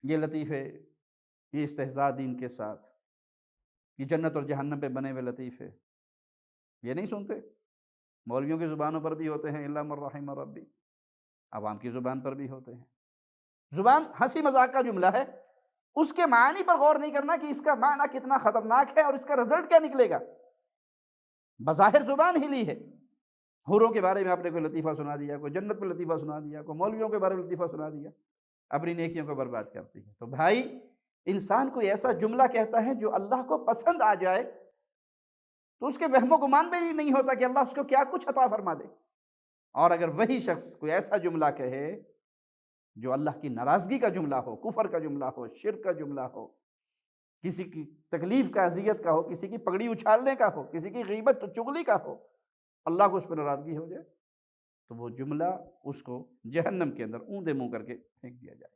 ये लतीफ़े, ये इस्तेहज़ा दीन के साथ, ये जन्नत और जहन्नम पे बने हुए लतीफ़े, ये नहीं सुनते? मौलवियों की ज़ुबानों पर भी होते हैं, इल्ला मन रहिम रब्बी, अवाम की ज़ुबान पर भी होते हैं। ज़ुबान हँसी-मज़ाक का जुमला है, उसके मानी पर गौर नहीं करना कि इसका माना कितना ख़तरनाक है और इसका रिज़ल्ट क्या निकलेगा। बज़ाहिर ज़ुबान हिली है, हूरों के बारे में आपने कोई लतीफ़ा सुना दिया, कोई जन्नत में लतीफ़ा सुना दिया, कोई मौलवियों के बारे में लतीफ़ा सुना दिया, अपनी नेकियों को बर्बाद करती है। तो भाई, इंसान कोई ऐसा जुमला कहता है जो अल्लाह को पसंद आ जाए, तो उसके वहमो-गुमान में भी नहीं होता कि अल्लाह उसको क्या कुछ अता फ़रमा दे। और अगर वही शख़्स कोई ऐसा जुमला कहे, जो अल्लाह की नाराज़गी का जुमला हो, कुफ़र का जुमला हो, शिर्क का जुमला हो, किसी की तकलीफ़ का, अज़ियत का हो, किसी की पगड़ी उछालने का हो, किसी की ग़ीबत चुगली का हो, अल्लाह को उस पे नाराज़गी हो जाए, तो वो जुमला उसको जहन्नम के अंदर ऊँधे मुँह करके फेंक दिया जाए।